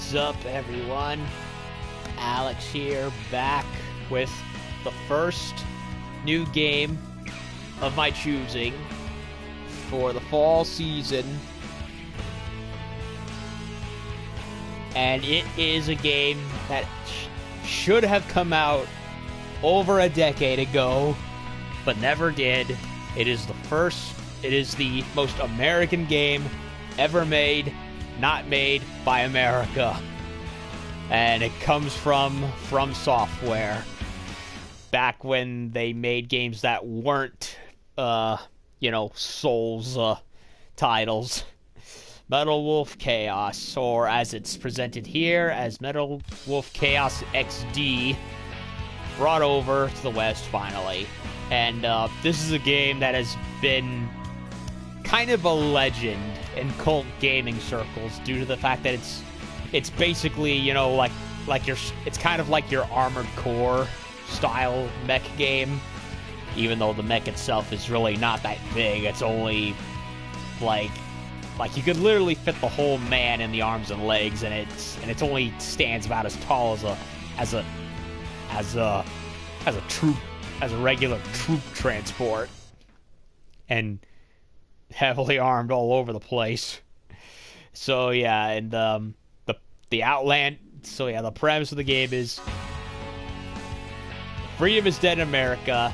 What's up, everyone? Alex here, back with the first new game of my choosing for the fall season. And it is a game that should have come out over a decade ago, but never did. It is the most American game ever made, not made by America. And it comes from Software. Back when they made games that weren't, Souls titles. Metal Wolf Chaos, or as it's presented here as Metal Wolf Chaos XD, brought over to the West finally. And this is a game that has been kind of a legend in cult gaming circles due to the fact that it's basically, it's kind of like your Armored Core style mech game, even though the mech itself is really not that big. It's only like you could literally fit the whole man in the arms and legs, and it only stands about as tall as a regular troop transport, and heavily armed all over the place. So yeah, and the premise of the game is freedom is dead in America,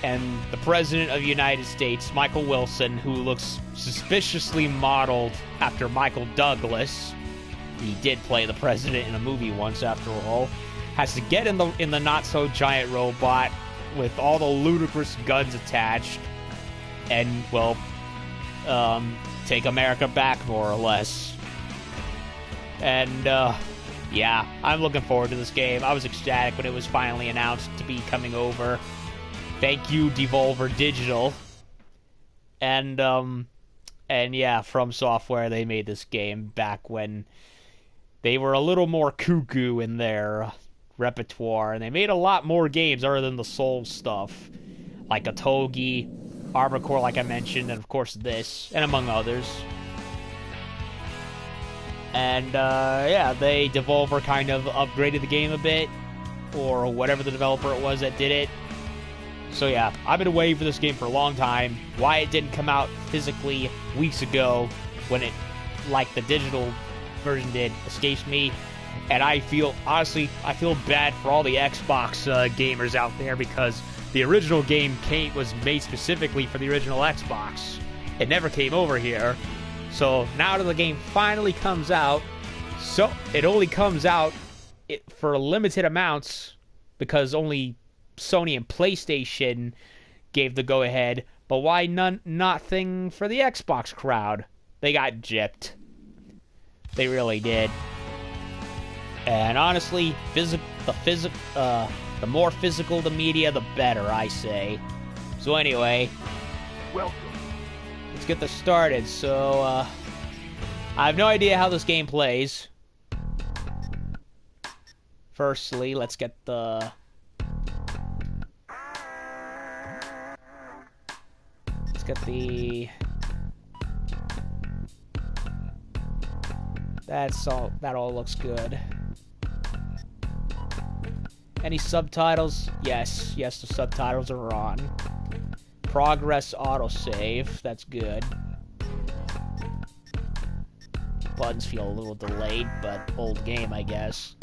and the President of the United States, Michael Wilson, who looks suspiciously modeled after Michael Douglas — he did play the president in a movie once after all — has to get in the not-so-giant robot with all the ludicrous guns attached and, take America back, more or less. And, yeah, I'm looking forward to this game. I was ecstatic when it was finally announced to be coming over. Thank you, Devolver Digital. And yeah, From Software, they made this game back when they were a little more cuckoo in their repertoire, and they made a lot more games other than the Souls stuff, like Otogi, Armored Core, like I mentioned, and of course this, and among others. And yeah, Devolver kind of upgraded the game a bit, or whatever the developer it was that did it. So yeah, I've been waiting for this game for a long time. Why it didn't come out physically weeks ago, when it, like the digital version did, escapes me. And I feel bad for all the Xbox gamers out there, because the original game was made specifically for the original Xbox. It never came over here. So now that the game finally comes out, so it only comes out for limited amounts, because only Sony and PlayStation gave the go-ahead. But why nothing for the Xbox crowd? They got gypped. They really did. And honestly, the more physical the media, the better, I say. So anyway, welcome. Let's get this started. So, I have no idea how this game plays. Firstly, let's get the... That all looks good. Any subtitles? Yes, the subtitles are on. Progress autosave, that's good. Buttons feel a little delayed, but old game, I guess.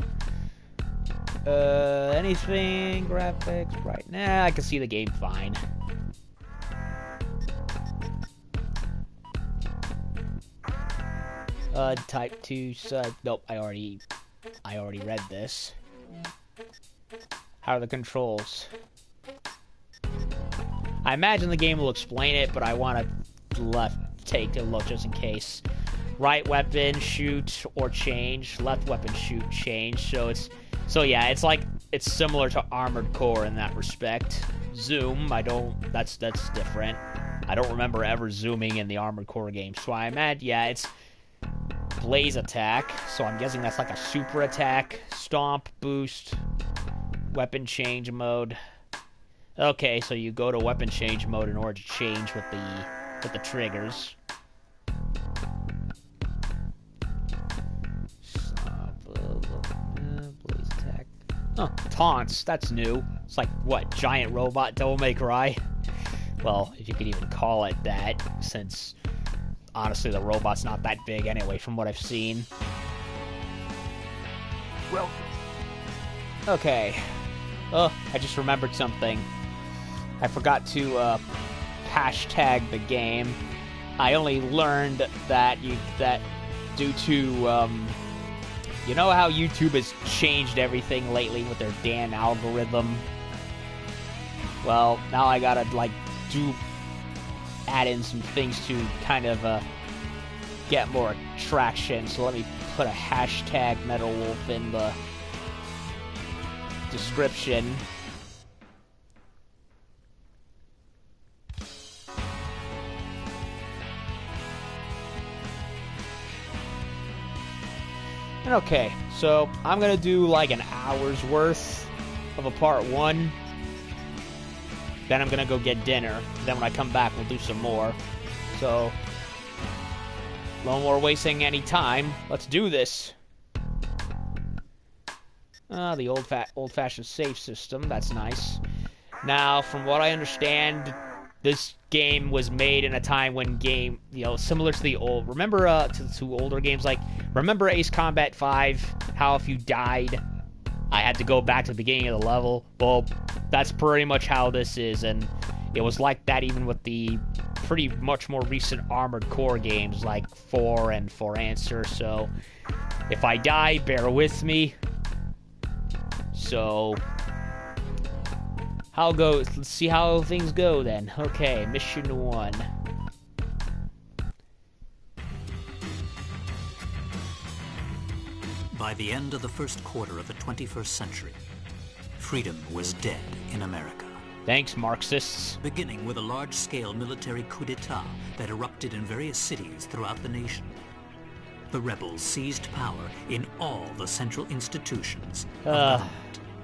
Anything? Graphics? Right now, I can see the game fine. Type 2 sub. Nope, I already read this. How are the controls? I imagine the game will explain it, but I want to take a look just in case. Right weapon, shoot or change. Left weapon, shoot, change. It's similar to Armored Core in that respect. Zoom, that's different. I don't remember ever zooming in the Armored Core game. So I imagine, yeah, it's blaze attack. So I'm guessing that's like a super attack. Stomp, boost, weapon change mode. Okay, so you go to weapon change mode in order to change with the triggers. Huh, taunts, that's new. It's like, what, giant robot Devil May Cry? Well, if you could even call it that, since, honestly, the robot's not that big anyway, from what I've seen. Welcome. Okay. Oh, I just remembered something. I forgot to, hashtag the game. I only learned that due to, you know how YouTube has changed everything lately with their damn algorithm? Well, now I gotta, like, add in some things to kind of, get more traction. So let me put a hashtag Metal Wolf in the description. And okay, so I'm gonna do like an hour's worth of a part 1. Then I'm gonna go get dinner. Then when I come back, we'll do some more. So, no more wasting any time. Let's do this. The old-fashioned save system. That's nice. Now, from what I understand, this game was made in a time when similar to the old. Remember to older games, like remember Ace Combat 5? How if you died, I had to go back to the beginning of the level. Well, that's pretty much how this is, and it was like that even with the pretty much more recent Armored Core games like 4 and For Answer. So if I die, bear with me. So let's see how things go then. Okay, mission 1. By the end of the first quarter of the 21st century, freedom was dead in America. Thanks, Marxists. Beginning with a large-scale military coup d'etat that erupted in various cities throughout the nation. The rebels seized power in all the central institutions of government.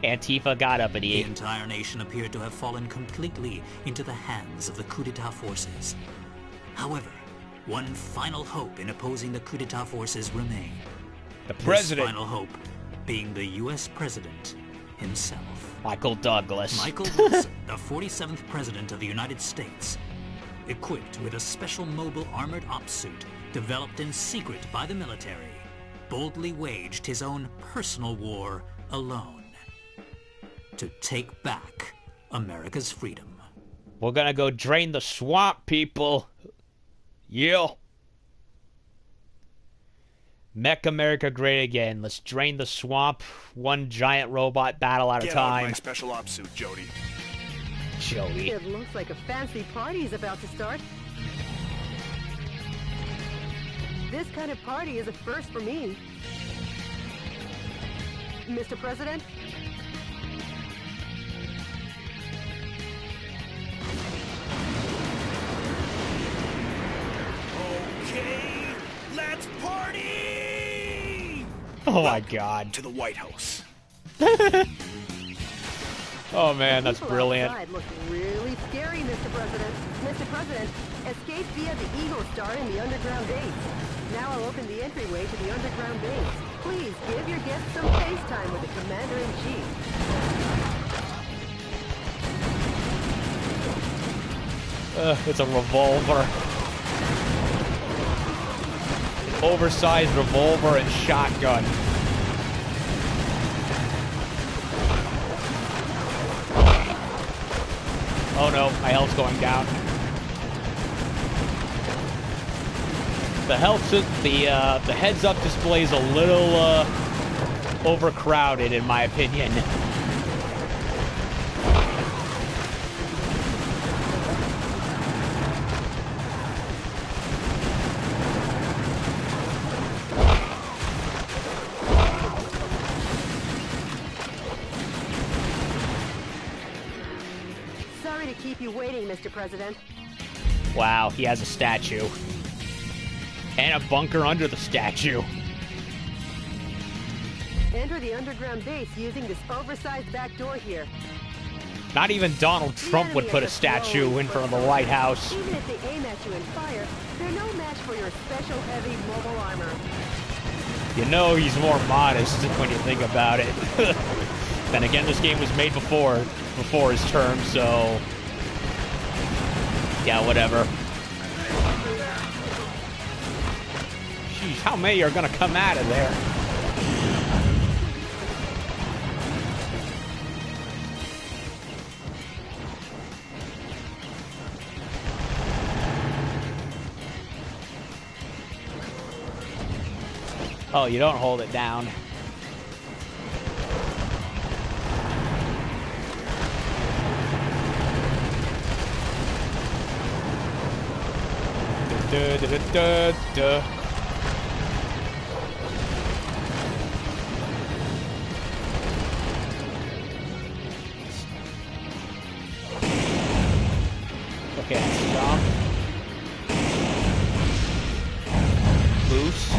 Antifa got uppity. The entire nation appeared to have fallen completely into the hands of the coup d'etat forces. However, one final hope in opposing the coup d'etat forces remained. The president. This final hope being the U.S. president himself. Michael Douglas. Michael Wilson, the 47th president of the United States, equipped with a special mobile armored ops suit developed in secret by the military, boldly waged his own personal war alone to take back America's freedom. We're gonna go drain the swamp, people. Yeah. Mech America Great Again. Let's drain the swamp, one giant robot battle at a time. Get out my special ops suit, Jody. Jody. It looks like a fancy party is about to start. This kind of party is a first for me. Mr. President? Okay, let's party! Oh my God. To the White House. Oh man, that's People brilliant. outside look really scary, Mr. President. Mr. President, escape via the Eagle Star in the underground base. Now I'll open the entryway to the underground base. Please give your guests some face time with the Commander-in-Chief. It's a revolver. An oversized revolver and shotgun. Oh no, my health's going down. The the heads-up display is a little overcrowded, in my opinion. Sorry to keep you waiting, Mr. President. Wow, he has a statue. And a bunker under the statue. Enter the underground base using this oversized back door here. Not even Donald Trump would put a statue in front of the White House. Even if they aim at you and fire, they're no match for your special heavy mobile armor. You know he's more modest when you think about it. Then again, this game was made before his term, so yeah, whatever. Jeez, how many are gonna come out of there? Oh, you don't hold it down. Da, da, da, da, da. Okay, stop. Boost.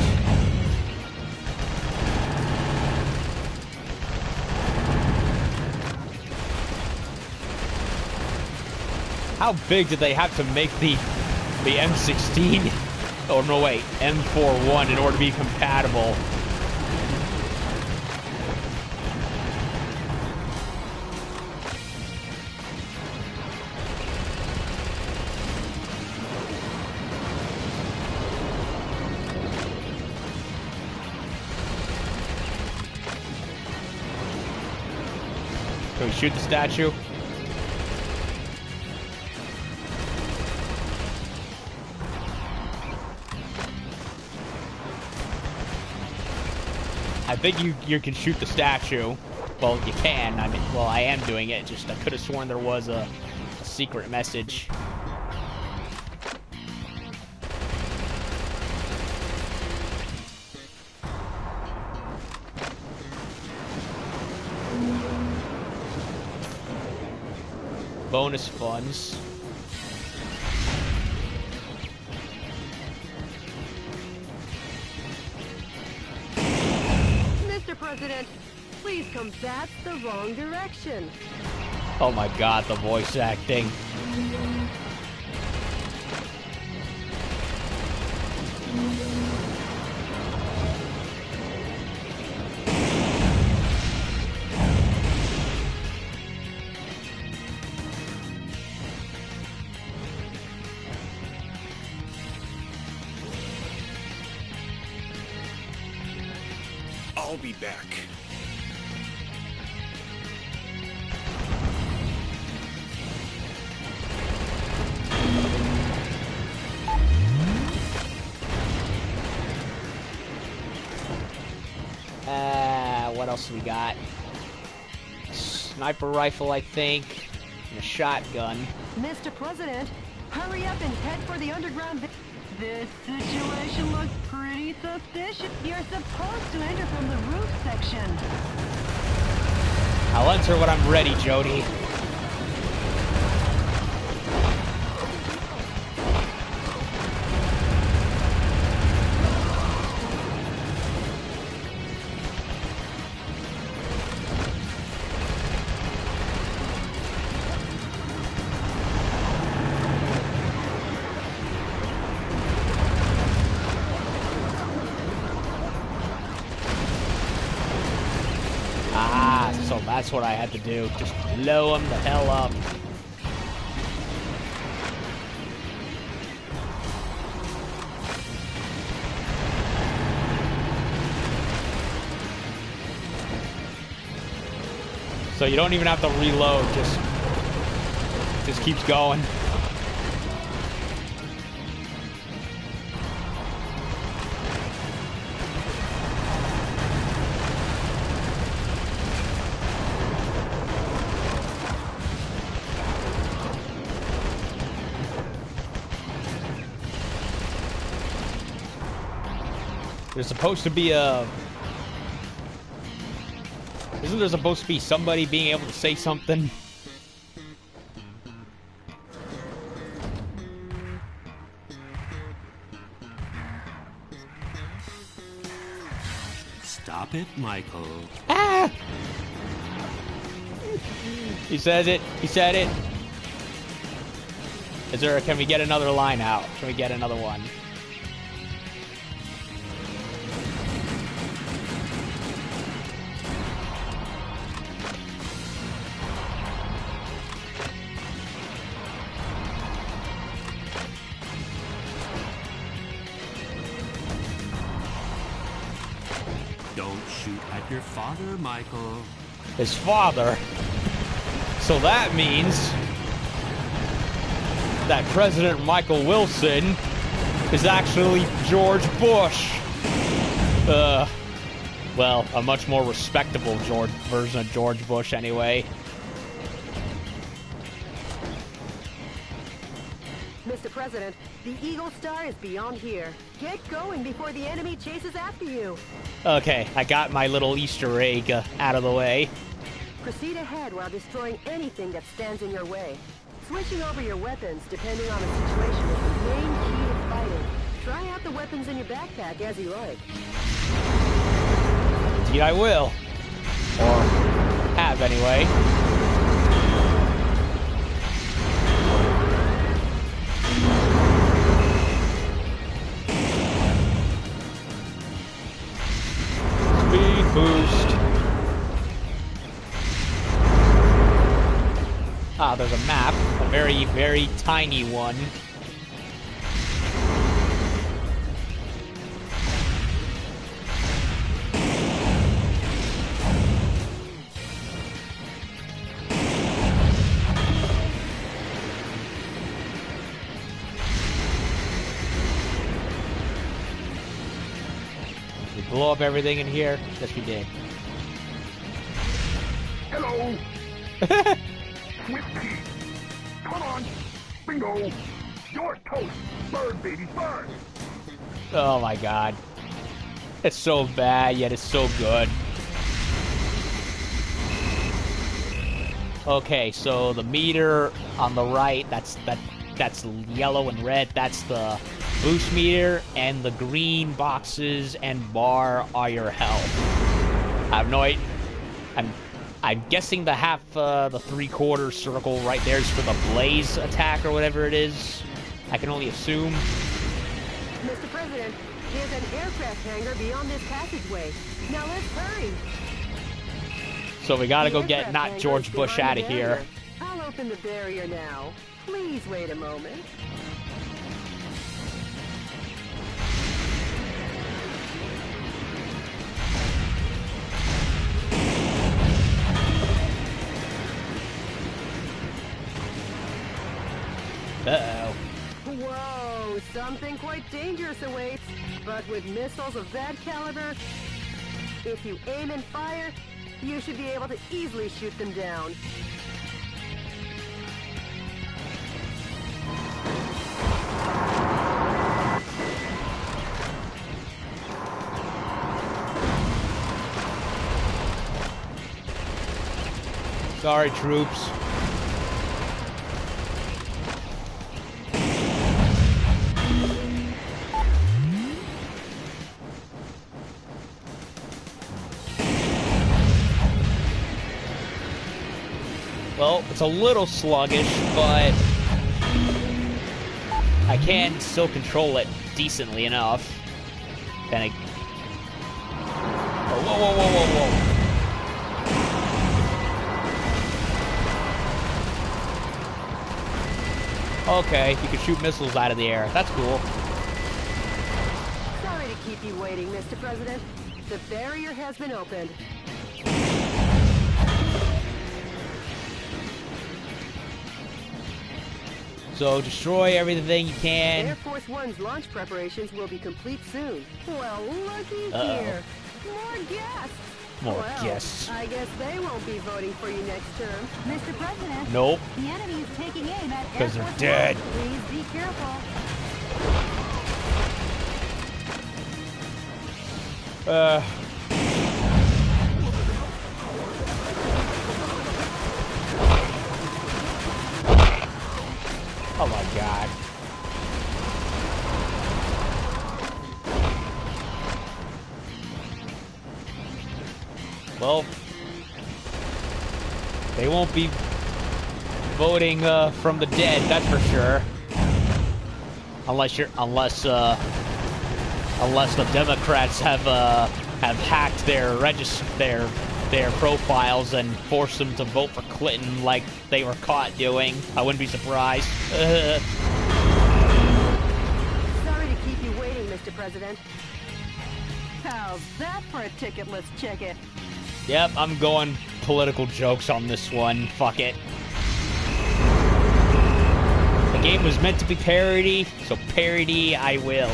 How big did they have to make the M16? Oh no, wait, M41 in order to be compatible? Can we shoot the statue? I think you can shoot the statue. Well, you can. I mean, well, I am doing it. Just I could have sworn there was a secret message. Bonus funds. Mr. President, please come. That's the wrong direction. Oh my god, the voice acting. I'll be back. What else we got? Sniper rifle, I think, and a shotgun. Mr. President, hurry up and head for the underground. This situation looks pretty suspicious. You're supposed to enter from the roof section. I'll enter when I'm ready, Jody. So that's what I had to do. Just blow them the hell up. So you don't even have to reload, just keeps going. There's supposed to be a... Isn't there supposed to be somebody being able to say something? Stop it, Michael. Ah! He says it. He said it. Is there... Can we get another line out? Can we get another one? Don't shoot at your father, Michael. His father? So that means that President Michael Wilson is actually George Bush. Well, a much more respectable version of George Bush anyway. Mr. President, the Eagle Star is beyond here. Get going before the enemy chases after you. Okay, I got my little Easter egg out of the way. Proceed ahead while destroying anything that stands in your way. Switching over your weapons depending on the situation is the main key to fighting. Try out the weapons in your backpack as you like. Indeed I will. Or have anyway. Speed boost. Ah, there's a map. A very, very tiny one. We blow up everything in here? Yes, we did. Hello. Whiskey. Come on. Bingo. Your toast. Bird, baby, bird. Oh my god. It's so bad, yet it's so good. Okay, so the meter on the right, that's yellow and red, that's the boost meter, and the green boxes and bar are your health. I have no idea. I'm guessing the the 3/4 circle right there is for the blaze attack or whatever it is. I can only assume. Mr. President, there's an aircraft hangar beyond this passageway. Now let's hurry. So we gotta go get not George Bush out of here. I'll open the barrier now. Please wait a moment. Uh-oh. Whoa, something quite dangerous awaits. But with missiles of that caliber, if you aim and fire, you should be able to easily shoot them down. Sorry, troops. Well, it's a little sluggish, but I can still control it decently enough. Then I... Oh, whoa, whoa, whoa, whoa, whoa. Okay, you can shoot missiles out of the air. That's cool. Sorry to keep you waiting, Mr. President. The barrier has been opened. So destroy everything you can. Air Force One's launch preparations will be complete soon. Well, looky Uh-oh. here. More guests. More Well, guests. I guess they won't be voting for you next term. Mr. President, Nope. the enemy is taking aim at Air Because they're Force dead. One. Please be careful. Oh my god. Well, they won't be voting from the dead, that's for sure. Unless the Democrats have hacked their profiles and forced them to vote for Clinton like they were caught doing. I wouldn't be surprised. Sorry to keep you waiting, Mr. President. How How's that for a ticketless ticket? Yep, I'm going political jokes on this one. Fuck it. The game was meant to be parody, so parody I will.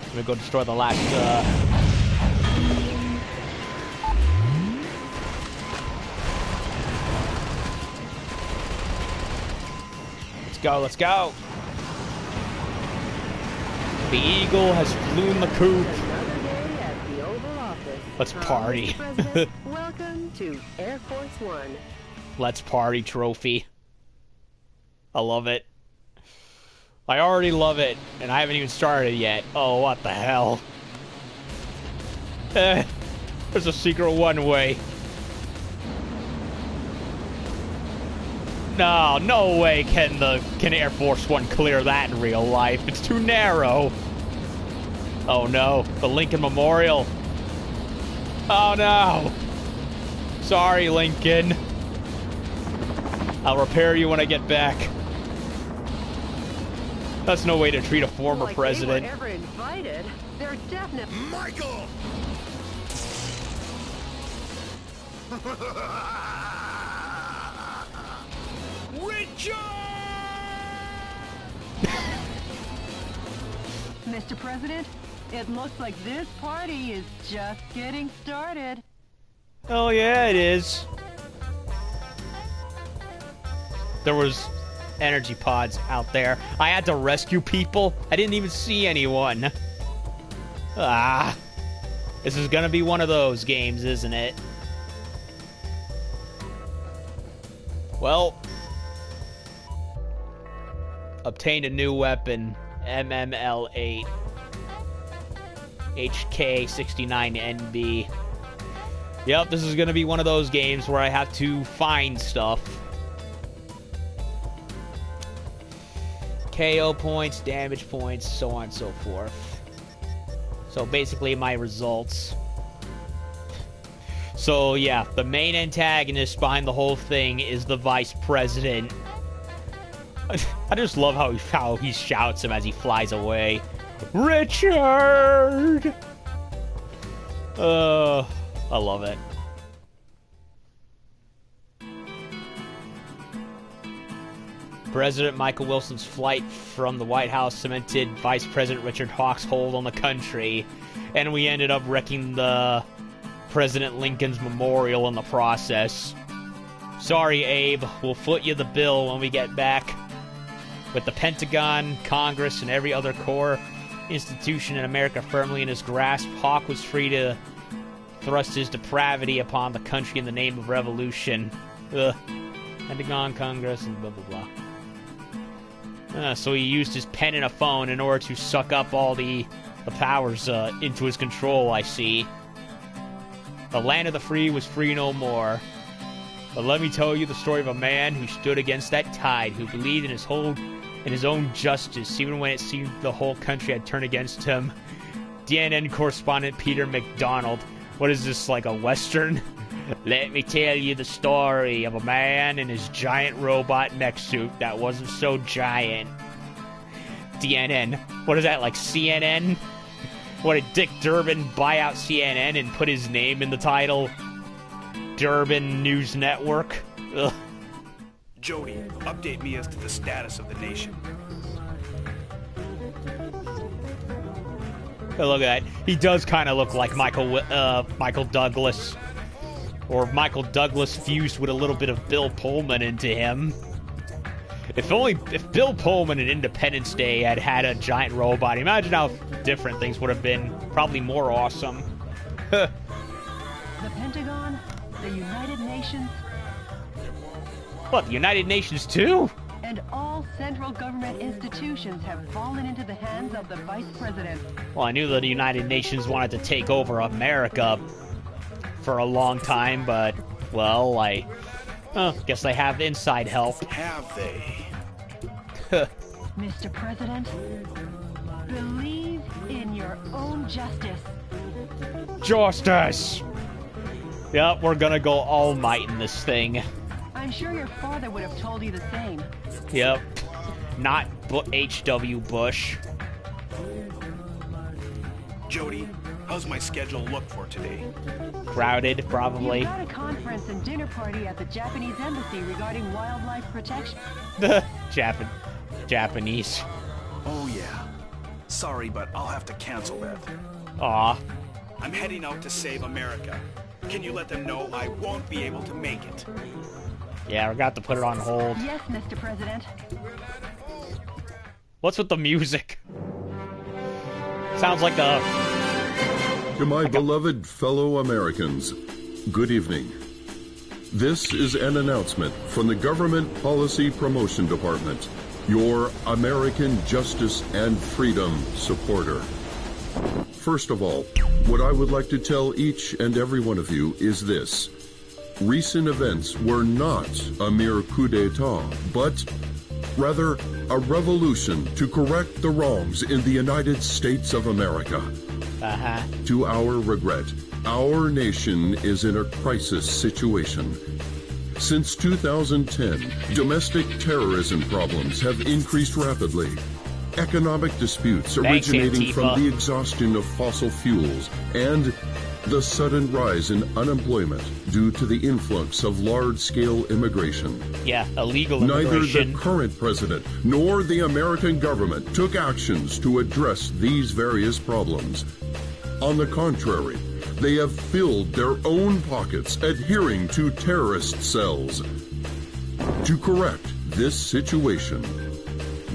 I'm gonna go destroy the last, Let's go, let's go! The Eagle has flown the coop. Another day at the Oval Office. Let's party. Mr. President, welcome to Air Force One. Let's party trophy. I love it. I already love it, and I haven't even started yet. Oh, what the hell? There's a secret one-way. No, no way can Air Force One clear that in real life. It's too narrow. Oh no, the Lincoln Memorial. Oh no. Sorry, Lincoln. I'll repair you when I get back. That's no way to treat a former president. They were ever invited. They're definitely... Michael! Richard! Mr. President, it looks like this party is just getting started. Oh yeah, it is. There was energy pods out there. I had to rescue people. I didn't even see anyone. Ah. This is gonna be one of those games, isn't it? Well. Obtained a new weapon. MML-8. HK-69NB. Yep, this is gonna be one of those games where I have to find stuff. KO points, damage points, so on and so forth. So basically my results. So yeah, the main antagonist behind the whole thing is the Vice President. I just love how he shouts him as he flies away. Richard! I love it. President Michael Wilson's flight from the White House cemented Vice President Richard Hawk's hold on the country, and we ended up wrecking the President Lincoln's memorial in the process. Sorry, Abe. We'll foot you the bill when we get back. With the Pentagon, Congress, and every other core institution in America firmly in his grasp, Hawk was free to thrust his depravity upon the country in the name of revolution. Pentagon, Congress, and blah, blah, blah. So he used his pen and a phone in order to suck up all the powers into his control, I see. The land of the free was free no more. But let me tell you the story of a man who stood against that tide, who believed in his own justice, even when it seemed the whole country had turned against him. DNN correspondent Peter McDonald. What is this, like a Western? Let me tell you the story of a man in his giant robot mech suit that wasn't so giant. DNN. What is that, like CNN? What, did Dick Durbin buy out CNN and put his name in the title? Durbin News Network? Ugh. Jody, update me as to the status of the nation. Hey, look at that. He does kind of look like Michael Douglas. Or Michael Douglas fused with a little bit of Bill Pullman into him. If Bill Pullman in Independence Day had had a giant robot, imagine how different things would have been. Probably more awesome. The Pentagon, the United Nations, What, the United Nations too? and all central government institutions have fallen into the hands of the Vice President. Well, I knew that the United Nations wanted to take over America for a long time, but, well, I Oh, guess they have inside help. Have they? Mr. President, believe in your own justice. Justice! Yep, we're gonna go all might in this thing. I'm sure your father would have told you the same. Yep. Not H.W. Bush. Jody, how's my schedule look for today? Crowded, probably. You've got a conference and dinner party at the Japanese embassy regarding wildlife protection. Japanese. Oh yeah. Sorry, but I'll have to cancel that. Aw. I'm heading out to save America. Can you let them know I won't be able to make it? Yeah, we're gonna have to put it on hold. Yes, Mr. President. What's with the music? Sounds like a... To my beloved fellow Americans, good evening. This is an announcement from the Government Policy Promotion Department, your American justice and freedom supporter. First of all, what I would like to tell each and every one of you is this. Recent events were not a mere coup d'etat, but rather a revolution to correct the wrongs in the United States of America. To our regret, our nation is in a crisis situation. Since 2010, domestic terrorism problems have increased rapidly. Economic disputes originating from the exhaustion of fossil fuels and the sudden rise in unemployment due to the influx of large-scale immigration. Yeah, illegal immigration. Neither the current president nor the American government took actions to address these various problems. On the contrary, they have filled their own pockets adhering to terrorist cells. To correct this situation,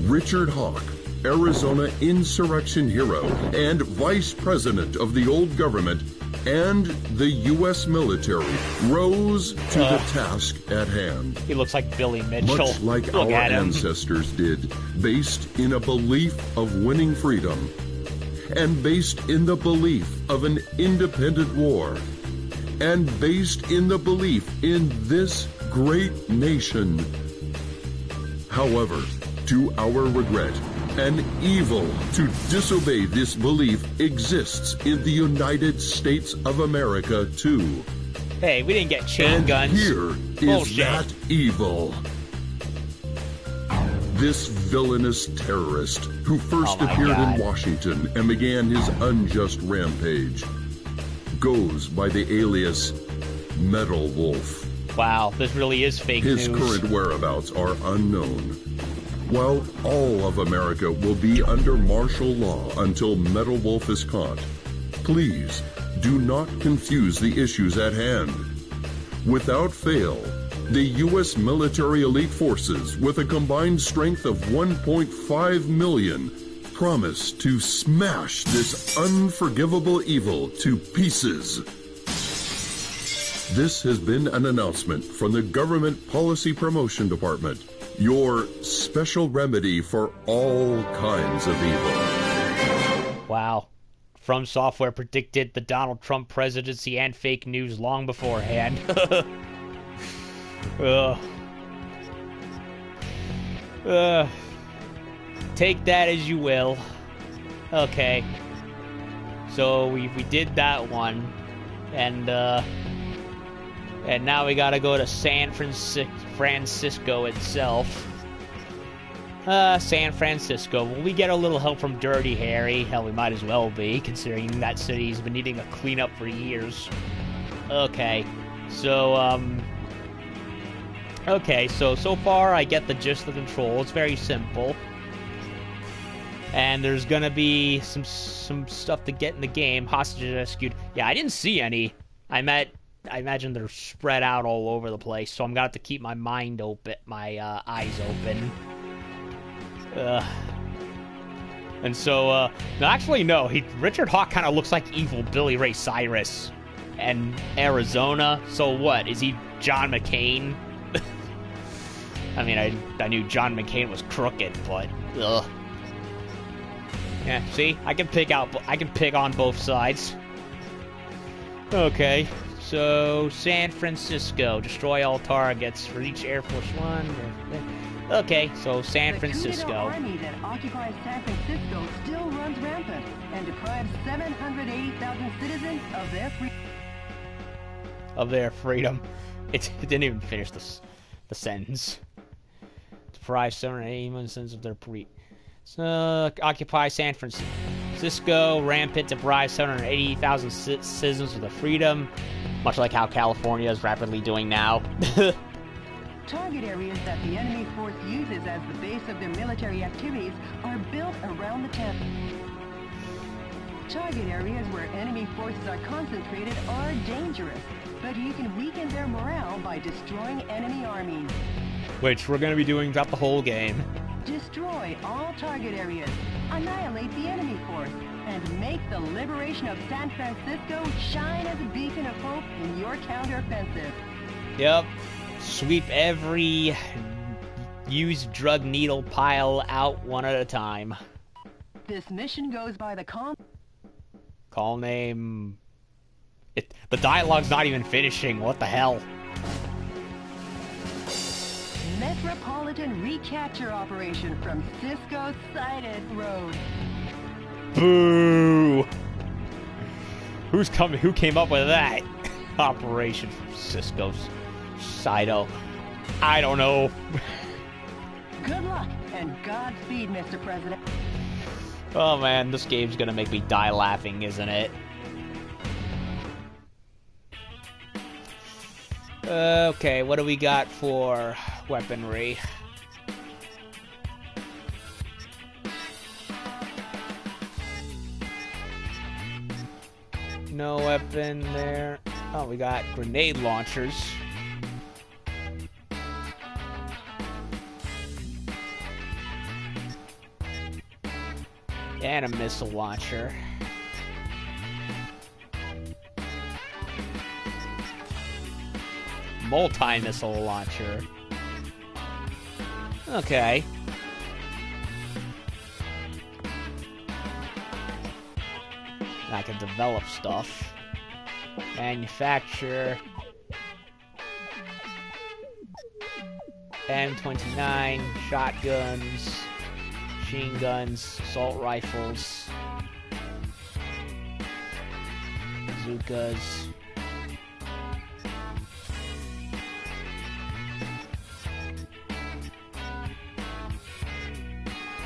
Richard Hawk, Arizona insurrection hero and vice president of the old government and the U.S. military, rose to the task at hand. He looks like Billy Mitchell. Much like our ancestors did, based in a belief of winning freedom and based in the belief of an independent war and based in the belief in this great nation. However, to our regret, an evil to disobey this belief exists in the United States of America, too. Hey, we didn't get chain guns. Here is that evil. This villainous terrorist who first appeared in Washington and began his unjust rampage goes by the alias Metal Wolf. Wow, this really is fake news. His current whereabouts are unknown. While all of America will be under martial law until Metal Wolf is caught, please do not confuse the issues at hand. Without fail, the U.S. military elite forces, with a combined strength of 1.5 million, promise to smash this unforgivable evil to pieces. This has been an announcement from the Government Policy Promotion Department, your special remedy for all kinds of evil. Wow. From Software predicted the Donald Trump presidency and fake news long beforehand. Take that as you will. Okay. So we did that one. And now we gotta go to San Francisco itself. San Francisco. Will we get a little help from Dirty Harry? Hell, we might as well be, considering that city's been needing a cleanup for years. Okay. So, so far I get the gist of the control. It's very simple. And there's gonna be some stuff to get in the game. Hostages rescued. Yeah, I didn't see any. I imagine they're spread out all over the place, so I'm gonna have to keep my mind open, my eyes open. And so, actually, no. Richard Hawk kind of looks like evil Billy Ray Cyrus, and Arizona. So what? Is he John McCain? I mean, I knew John McCain was crooked, but ugh. Yeah, see, I can pick on both sides. Okay, So, San Francisco. Destroy all targets for each Air Force One. Okay, so San Francisco. The army that occupies San Francisco still runs rampant and deprives 780,000 citizens of their freedom. Of their freedom. It didn't even finish the sentence. Deprive 781 citizens of their So, occupy San Francisco. Rampant deprives 780,000 citizens of their freedom. Much like how California is rapidly doing now. Target areas that the enemy force uses as the base of their military activities are built around the town. Target areas where enemy forces are concentrated are dangerous, but you can weaken their morale by destroying enemy armies. Which we're going to be doing throughout the whole game. Destroy all target areas, annihilate the enemy force, and make the liberation of San Francisco shine as a beacon of hope in your counteroffensive. Yep. Sweep every used drug needle pile out one at a time. This mission goes by the call name... The dialogue's not even finishing. What the hell? Metropolitan Recapture Operation from Cisco Sighted Road. Boo! Who came up with that? Operation from Cisco's Sido. I don't know. Good luck and Godspeed, Mr. President. Oh man, this game's gonna make me die laughing, isn't it? Okay, what do we got for weaponry? No weapon there. Oh, we got grenade launchers. And a missile launcher. Multi-missile launcher. Okay. I can develop stuff. Manufacture. M29, shotguns, machine guns, assault rifles, bazookas.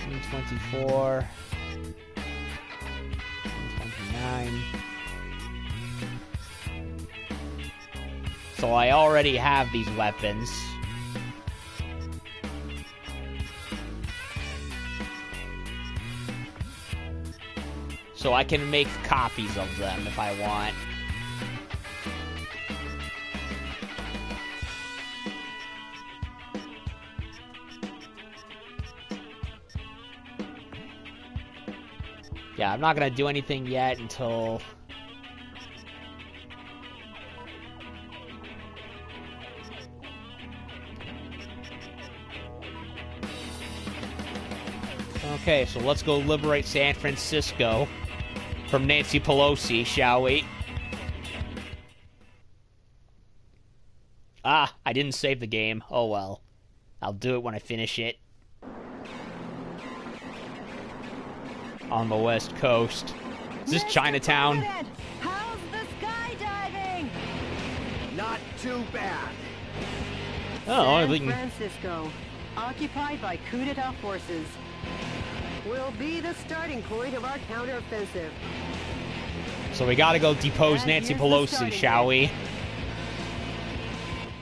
M24, M29. So I already have these weapons. So I can make copies of them if I want. Yeah, I'm not gonna do anything yet until... Okay, so let's go liberate San Francisco from Nancy Pelosi, shall we? Ah, I didn't save the game. Oh well. I'll do it when I finish it. On the West Coast. Is this Chinatown? How's the skydiving? Not too bad. Oh, I San think... Francisco, occupied by coup d'etat forces, will be the starting point of our counteroffensive. So we gotta go depose And Nancy here's the Pelosi, starting shall we?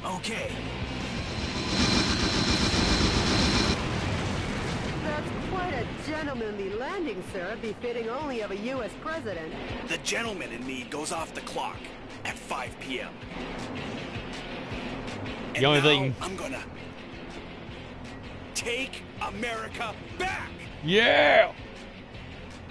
Okay. That's quite a gentlemanly landing, sir, befitting only of a U.S. president. The gentleman in me goes off the clock at 5 p.m. The only now thing... I'm gonna take America back. Yeah!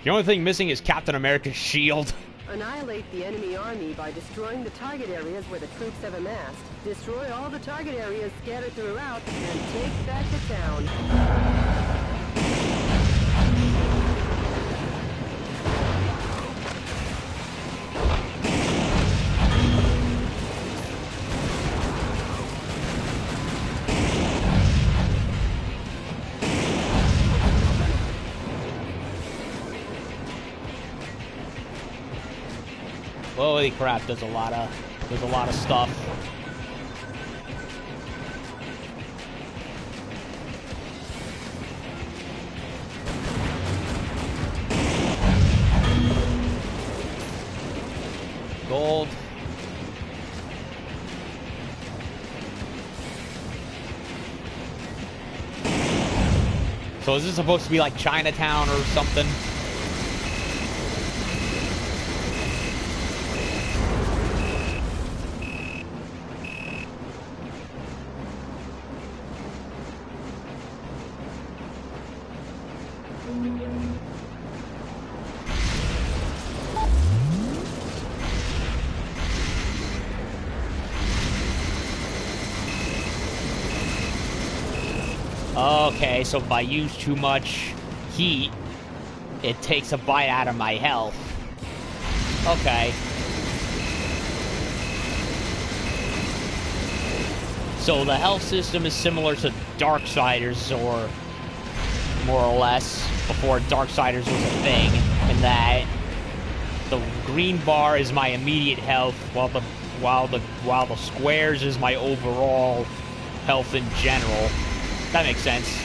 The only thing missing is Captain America's shield. Annihilate the enemy army by destroying the target areas where the troops have amassed. Destroy all the target areas scattered throughout and take back the town. Holy crap, there's a lot of stuff. Gold. So is this supposed to be like Chinatown or something? Okay, so if I use too much heat, it takes a bite out of my health. Okay. So the health system is similar to Darksiders, or more or less, before Darksiders was a thing, in that the green bar is my immediate health, while the squares is my overall health in general. That makes sense.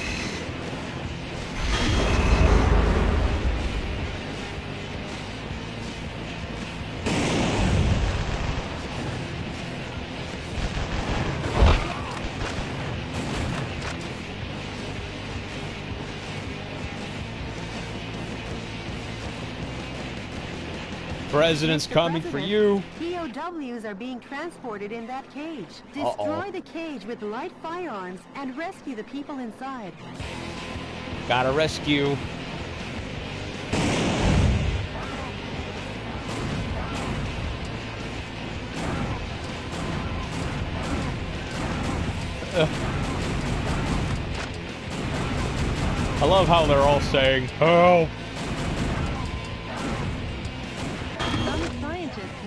President's coming for you. POWs are being transported in that cage. Destroy the cage with light firearms and rescue the people inside. Gotta rescue. I love how they're all saying, help!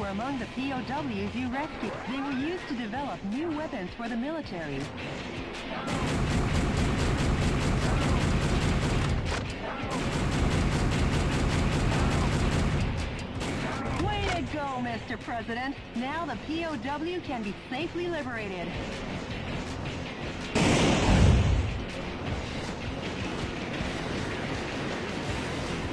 Among the POWs you rescued, they were used to develop new weapons for the military. Way to go, Mr. President! Now the POW can be safely liberated.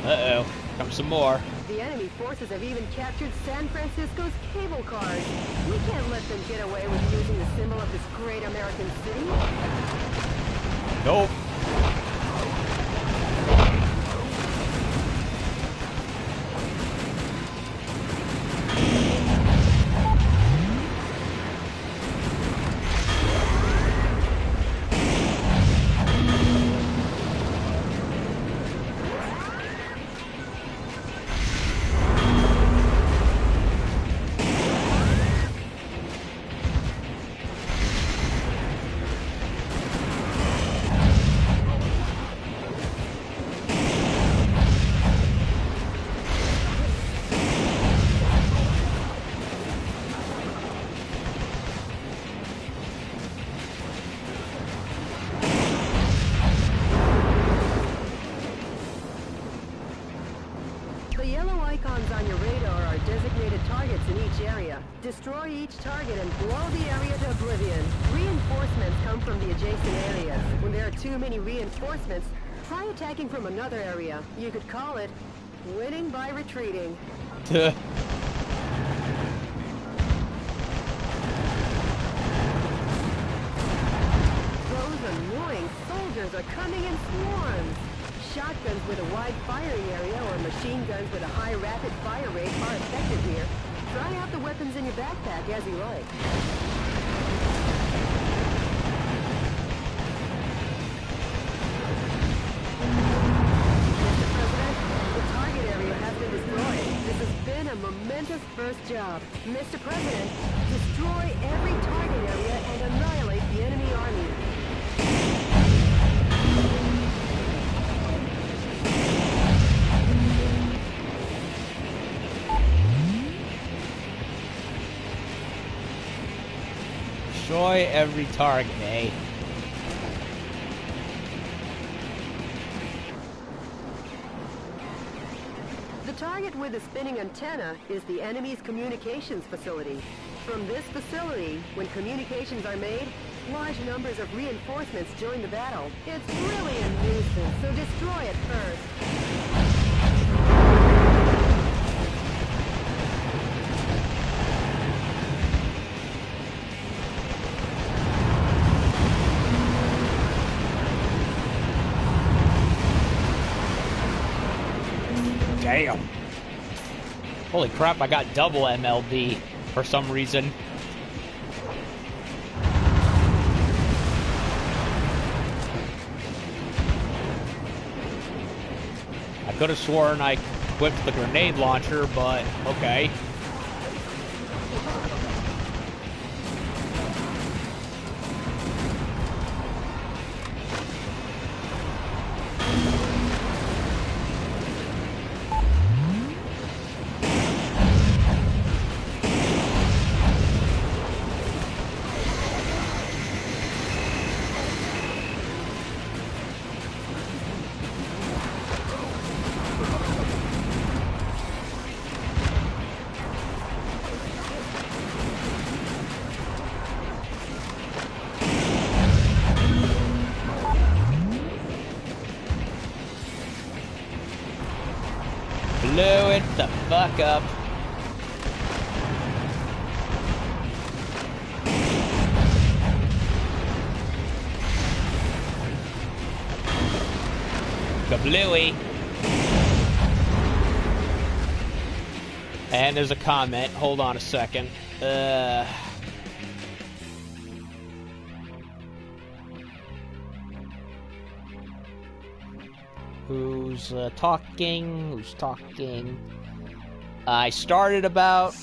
Uh-oh. Come some more. The enemy forces have even captured San Francisco's cable cars. We can't let them get away with using the symbol of this great American city. Nope. Destroy each target and blow the area to oblivion. Reinforcements come from the adjacent areas. When there are too many reinforcements, try attacking from another area. You could call it winning by retreating. Those annoying soldiers are coming in swarms. Shotguns with a wide firing area or machine guns with a high rapid fire rate are effective here. Try out the weapons in your backpack as you like. Mr. President, the target area has been destroyed. This has been a momentous first job. Mr. President, destroy every target area and annihilate the enemy army. Destroy every target, eh? The target with the spinning antenna is the enemy's communications facility. From this facility, when communications are made, large numbers of reinforcements join the battle. It's really a nuisance, so destroy it first. Damn. Holy crap, I got double MLB for some reason. I could have sworn I whipped the grenade launcher, but okay. Blew it the fuck up. Kablooey. And there's a comment. Hold on a second. Who's talking? Who's talking? I started about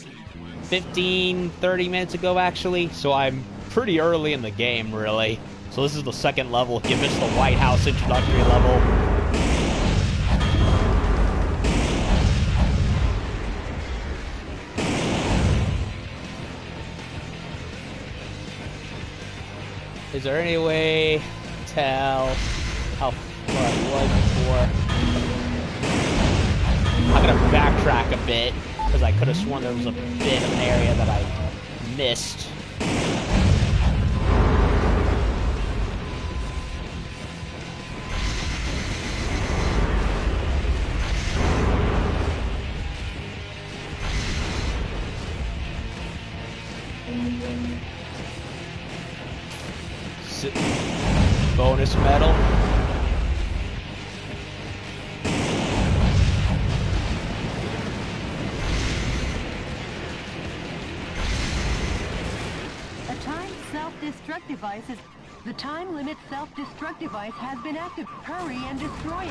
15, 30 minutes ago, actually, so I'm pretty early in the game, really. So this is the second level. You missed the White House introductory level. Is there any way to tell how far I was before? I'm gonna backtrack a bit, because I could have sworn there was a bit of an area that I missed. Bonus medal. A timed self-destruct device is... The time limit self-destruct device has been active. Hurry and destroy it.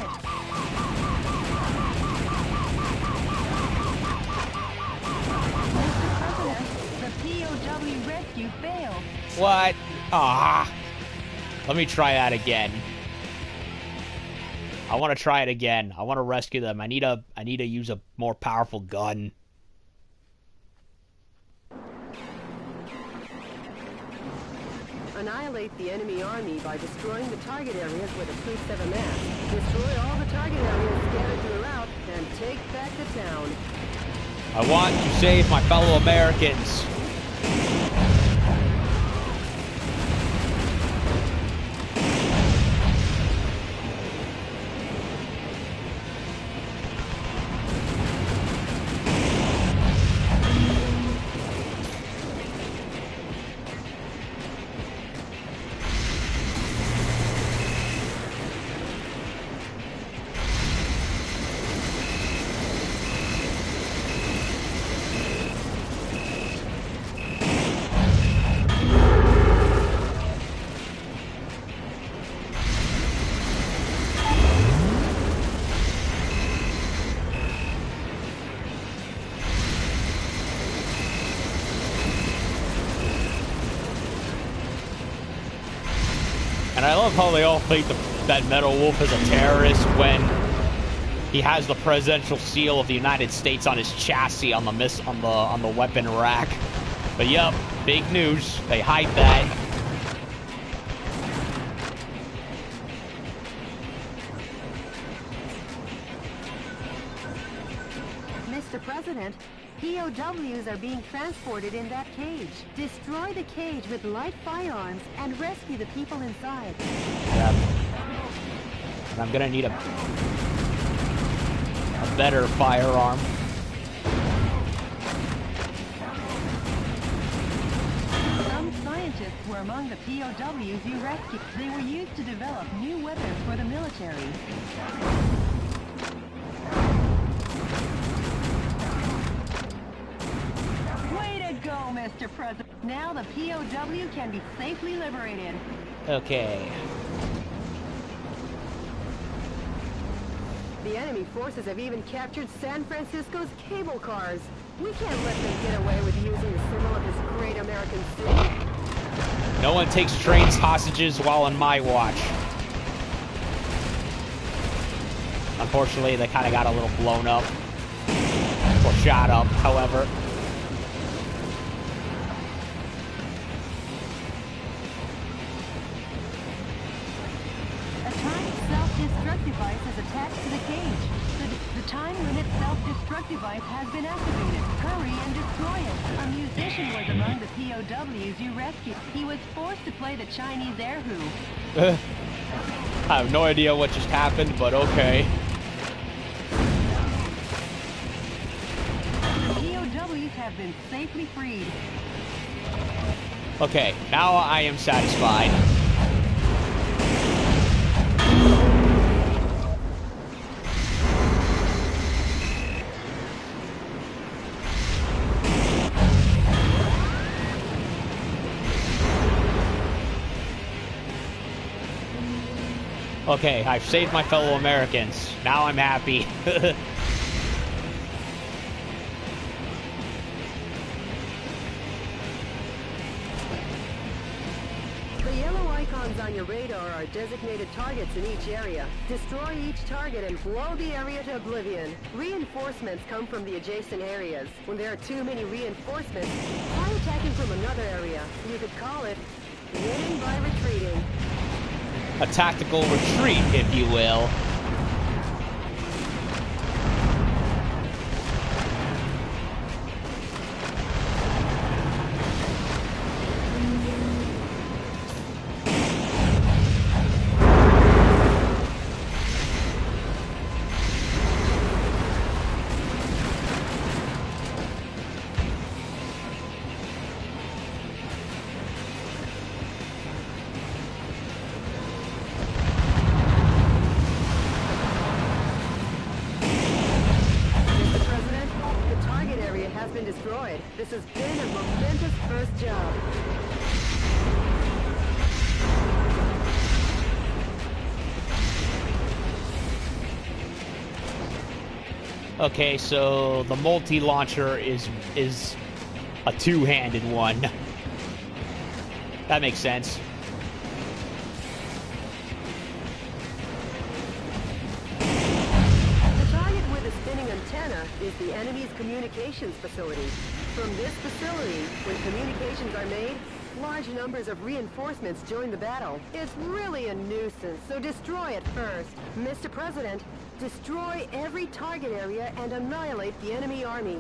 Mr. President, the POW rescue failed. What? Ah. Let me try that again. I want to try it again. I want to rescue them. I need to use a more powerful gun. Annihilate the enemy army by destroying the target areas where the troops have amassed. Destroy all the target areas scattered throughout, and take back the town. I want to save my fellow Americans. And I love how they all think that Metal Wolf is a terrorist when he has the presidential seal of the United States on his chassis on the weapon rack. But yep, big news. They hide that. POWs are being transported in that cage. Destroy the cage with light firearms and rescue the people inside. Yeah. And I'm gonna need a better firearm. Some scientists were among the POWs you rescued. They were used to develop new weapons for the military. Way to go, Mr. President. Now the POW can be safely liberated. Okay. The enemy forces have even captured San Francisco's cable cars. We can't let them get away with using the symbol of this great American city. No one takes trains hostages while on my watch. Unfortunately, they kind of got a little blown up. Or shot up, however. A timed self-destruct device is attached to the cage. The time limit self-destruct device has been activated. Hurry and destroy it. A musician was among the POWs you rescued. He was forced to play the Chinese air hoop. I have no idea what just happened, but okay. The POWs have been safely freed. Okay, now I am satisfied. Okay, I've saved my fellow Americans. Now I'm happy. The yellow icons on your radar are designated targets in each area. Destroy each target and blow the area to oblivion. Reinforcements come from the adjacent areas. When there are too many reinforcements, try attacking from another area. You could call it winning by retreating. A tactical retreat, if you will. This has been a momentous first job. Okay, so the multi-launcher is a two-handed one. That makes sense. The target with a spinning antenna is the enemy's communications facility. From this facility, when communications are made, large numbers of reinforcements join the battle. It's really a nuisance, so destroy it first. Mr. President, destroy every target area and annihilate the enemy army.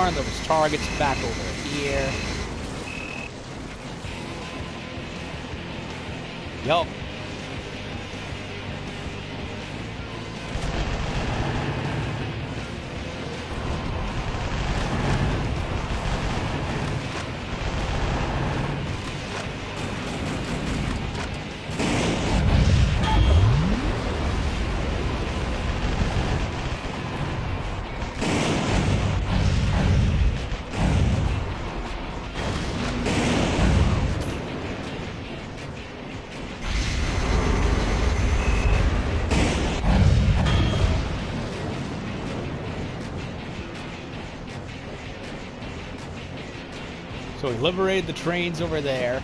There was targets back over here. Yup. So we liberated the trains over there.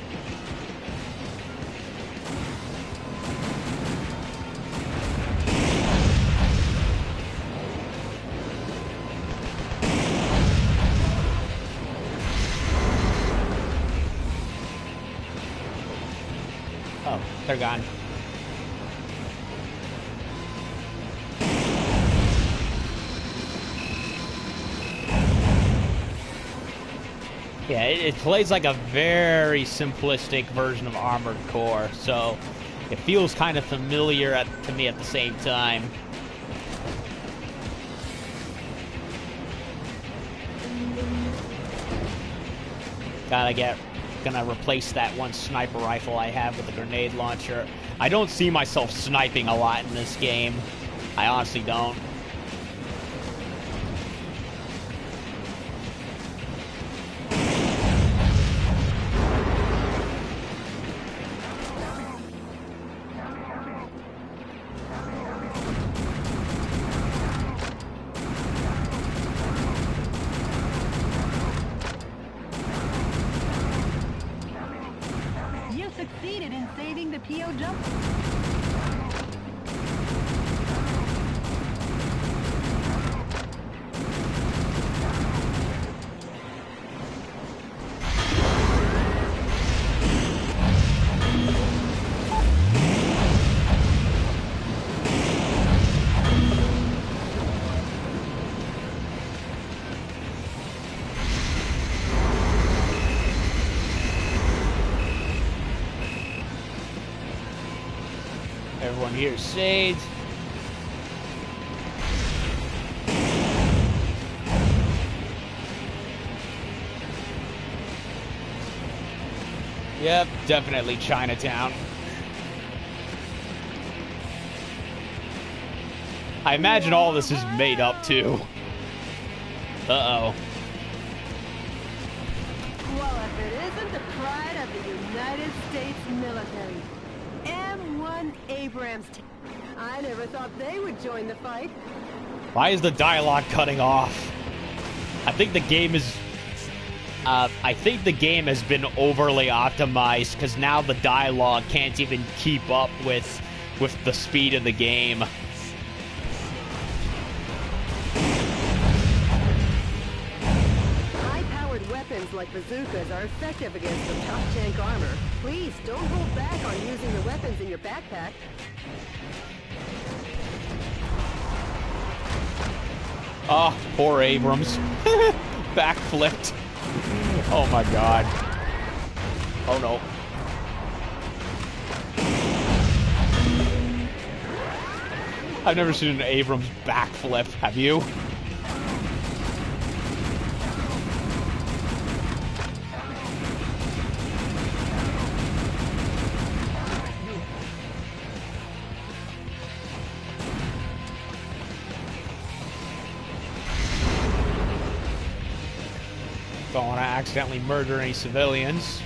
Oh, they're gone. Yeah, it plays like a very simplistic version of Armored Core, so it feels kind of familiar to me at the same time. Gonna replace that one sniper rifle I have with the grenade launcher. I don't see myself sniping a lot in this game. I honestly don't. Succeeded in saving the POW. Everyone here is saved. Yep, definitely Chinatown. I imagine all this is made up too. Uh-oh. Well, if it isn't the pride of the United States military. M1 Abrams. I never thought they would join the fight. Why is the dialogue cutting off? I think the game is... I think the game has been overly optimized because now the dialogue can't even keep up with the speed of the game. High-powered weapons like bazookas are effective against the tough tank armor. Please don't hold back on using the weapons in your backpack. Oh, poor Abrams. Backflipped. Oh my god. Oh no. I've never seen an Abrams backflip, have you? Don't want to accidentally murder any civilians.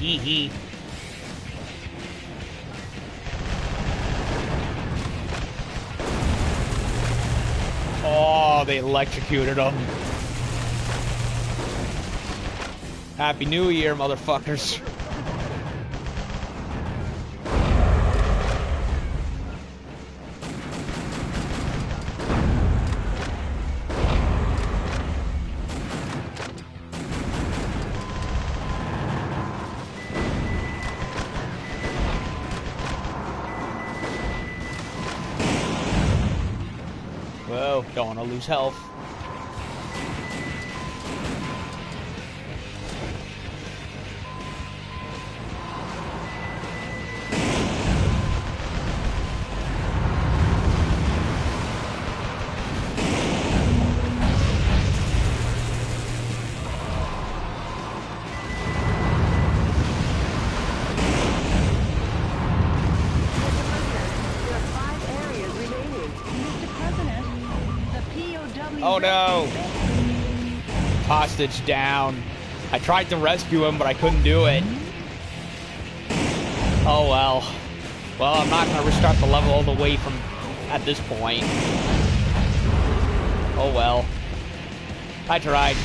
Hee. Oh, they electrocuted him. Happy New Year, motherfuckers. Whoa, don't want to lose health. no! Hostage down. I tried to rescue him, but I couldn't do it. Oh well. Well, I'm not gonna restart the level all the way from at this point. Oh well. I tried.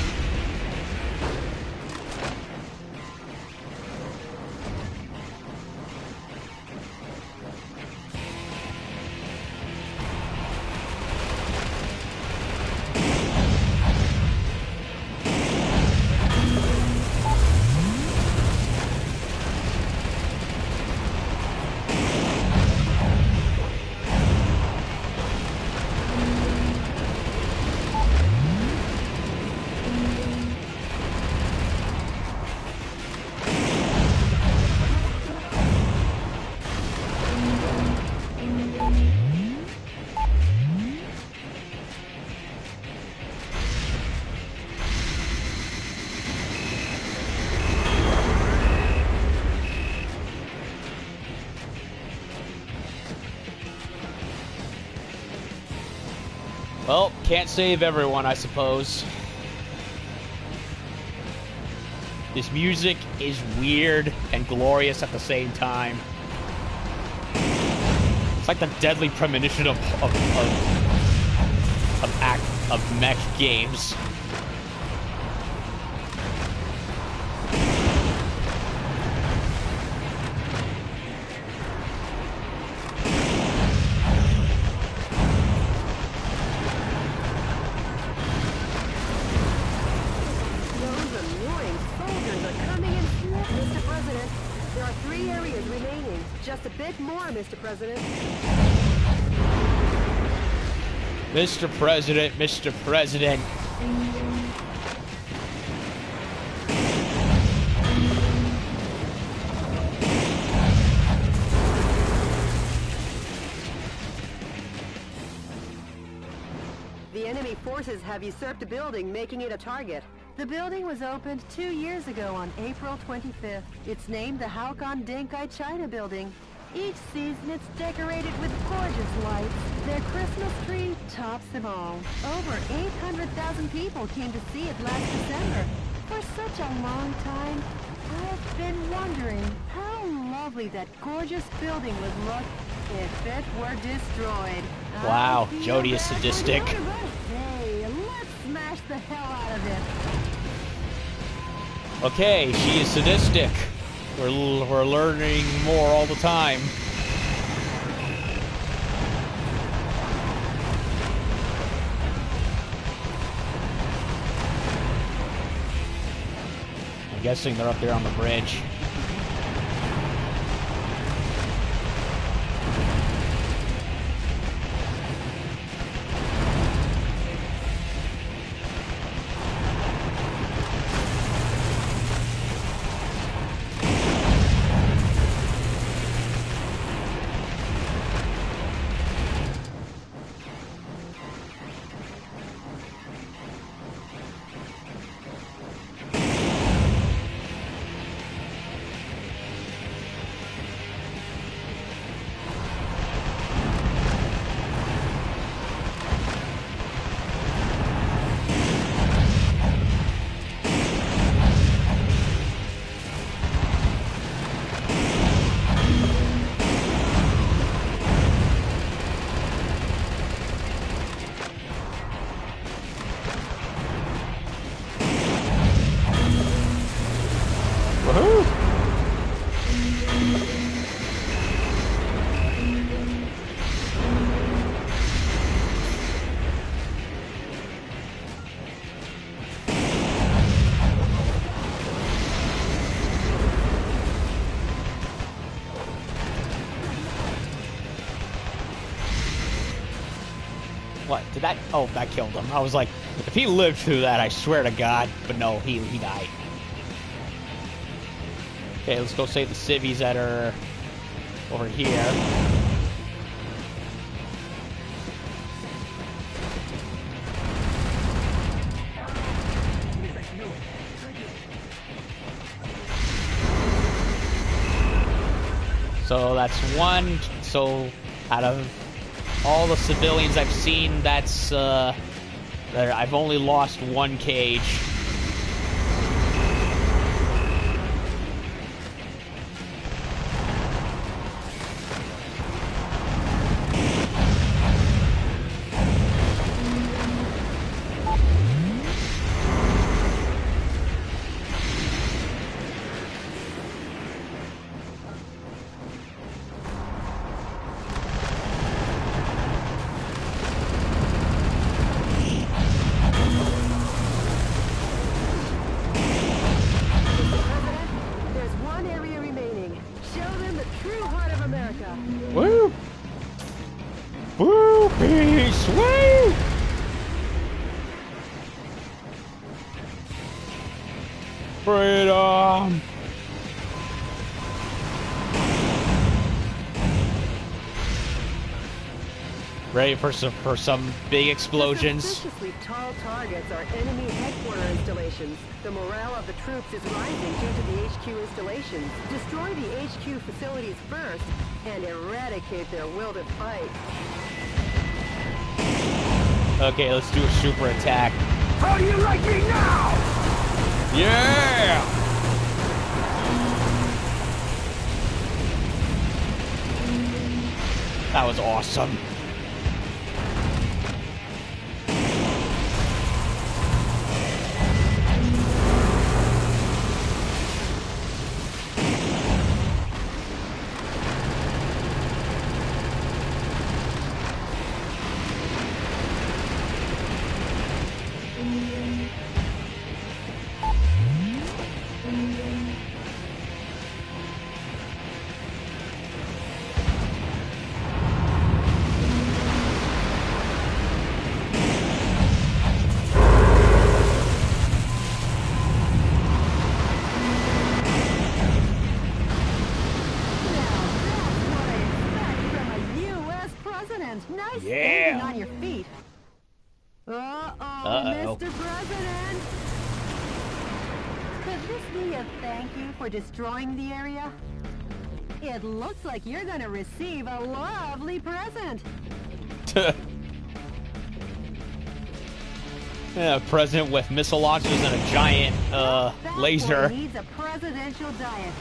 Well, can't save everyone, I suppose. This music is weird and glorious at the same time. It's like the deadly premonition of mech games. Mr. President. Mr. President, Mr. President. The enemy forces have usurped a building, making it a target. The building was opened 2 years ago on April 25th. It's named the Haokon Denkai China Building. Each season it's decorated with gorgeous lights. Their Christmas tree tops them all. Over 800,000 people came to see it last December. For such a long time, I've been wondering how lovely that gorgeous building would look if it were destroyed. Wow, Jody is sadistic. Hey, let's smash the hell out of it. Okay, she is sadistic. We're learning more all the time. I'm guessing they're up there on the bridge. What? Did that? Oh, that killed him. I was like, if he lived through that, I swear to God. But no, he died. Okay, let's go save the civvies that are over here. So that's one. So out of all the civilians I've seen, that's I've only lost one cage. Woo! Woo! Peace! Woo! Freedom! Ready for some big explosions? The suspiciously tall targets are enemy headquarter installations. The morale of the troops is rising due to the HQ installations. Destroy the HQ facilities first and eradicate their will to fight. Okay, let's do a super attack. How do you like me now? Yeah! That was awesome. Nice Yeah. standing on your feet. Uh-oh. Mr. President. Could this be a thank you for destroying the area? It looks like you're gonna receive a lovely present. Yeah, president with missile launchers and a giant That laser. boy needs a presidential diet.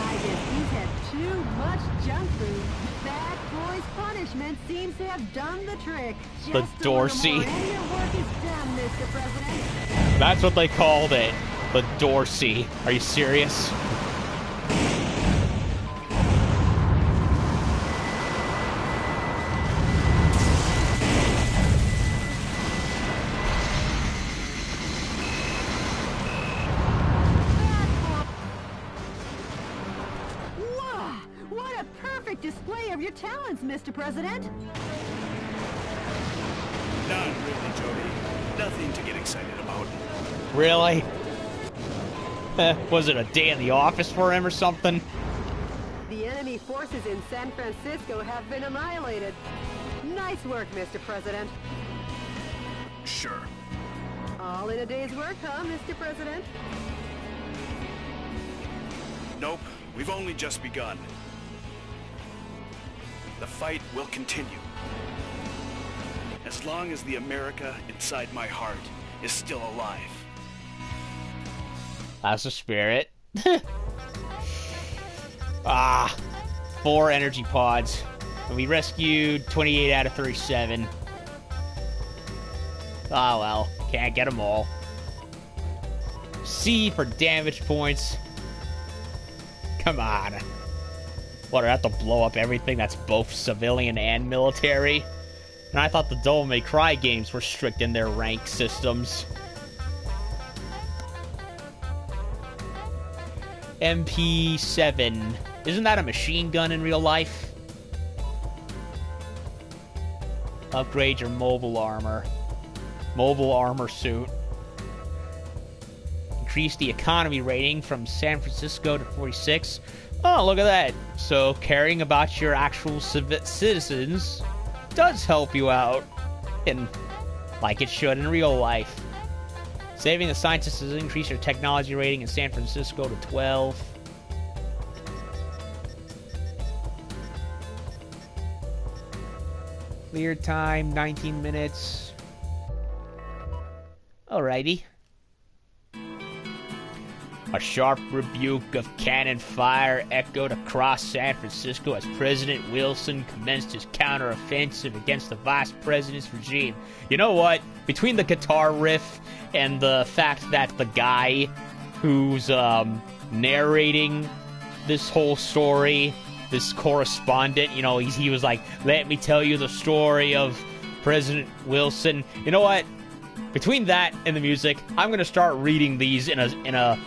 I guess he's had too much junk food. That boy's punishment seems to have done the trick. The Just Dorsey. A little more and your work is done, Mr. President. That's what they called it. The Dorsey. Are you serious? Wow! What a perfect display of your talents, Mr. President. Not really, Jody. Nothing to get excited about. Really? Was it a day in the office for him or something? The enemy forces in San Francisco have been annihilated. Nice work, Mr. President. Sure. All in a day's work, huh, Mr. President? Nope, we've only just begun. The fight will continue. As long as the America inside my heart is still alive. That's the spirit. 4 energy pods. And we rescued 28 out of 37. Ah, well. Can't get them all. C for damage points. Come on. What, I have to blow up everything that's both civilian and military? And I thought the Devil May Cry games were strict in their rank systems. MP7. Isn't that a machine gun in real life? Upgrade your mobile armor. Mobile armor suit. Increase the economy rating from San Francisco to 46. Oh, look at that. So caring about your actual citizens does help you out. And like it should in real life. Saving the scientists has increased your technology rating in San Francisco to 12. Clear time, 19 minutes. Alrighty. A sharp rebuke of cannon fire echoed across San Francisco as President Wilson commenced his counteroffensive against the vice president's regime. You know what? Between the guitar riff and the fact that the guy who's narrating this whole story, this correspondent, you know, he was like, let me tell you the story of President Wilson. You know what? Between that and the music, I'm going to start reading these in a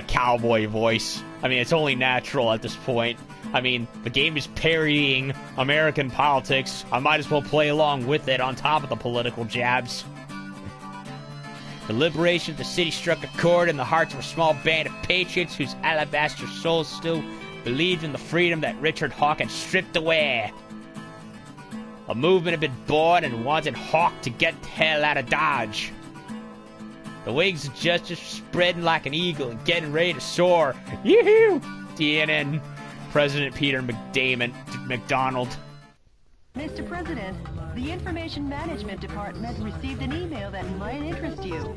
cowboy voice. I mean, it's only natural at this point. I mean, the game is parodying American politics. I might as well play along with it on top of the political jabs. The liberation of the city struck a chord in the hearts of a small band of patriots whose alabaster souls still believed in the freedom that Richard Hawk had stripped away. A movement had been born and wanted Hawk to get the hell out of Dodge. The wings of justice were spreading like an eagle and getting ready to soar. Yoo-hoo! CNN President Peter McDonald. Mr. President, the Information Management Department received an email that might interest you.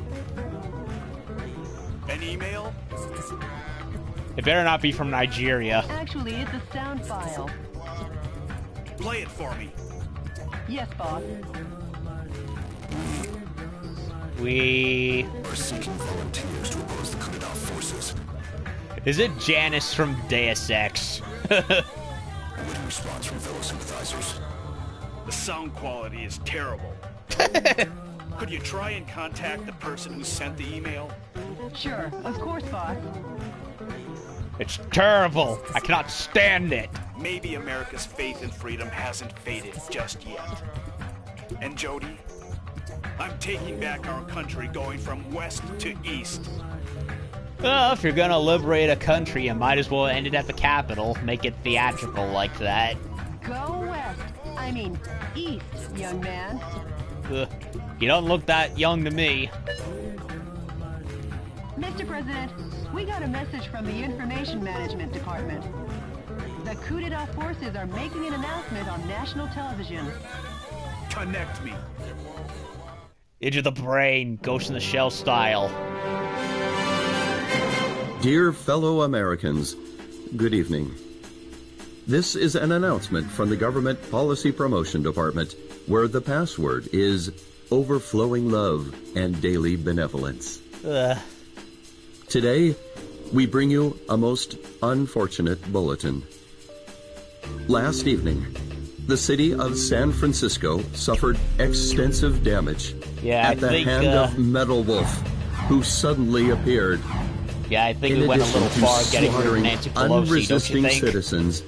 An email? It better not be from Nigeria. Actually, it's a sound file. Play it for me. Yes, boss. We... We're seeking volunteers to oppose the coup d'etat forces. Is it Janice from Deus Ex? Awaiting response from fellow sympathizers. The sound quality is terrible. Could you try and contact the person who sent the email? Sure, of course, boss. It's terrible. I cannot stand it. Maybe America's faith in freedom hasn't faded just yet. And Jody, I'm taking back our country, going from west to east. Well, if you're gonna liberate a country, you might as well end it at the Capitol. Make it theatrical like that. Go west. I mean, east, young man. You don't look that young to me. Mr. President, we got a message from the Information Management Department. The coup d'etat forces are making an announcement on national television. Connect me. Into the brain, Ghost in the Shell style. Dear fellow Americans, good evening. This is an announcement from the Government Policy Promotion Department, where the password is overflowing love and daily benevolence. Today, we bring you a most unfortunate bulletin. Last evening, the city of San Francisco suffered extensive damage at the hand of Metal Wolf, who suddenly appeared. Yeah, I think we went a little far getting rid of Nancy Pelosi, don't you unresisting think? citizens.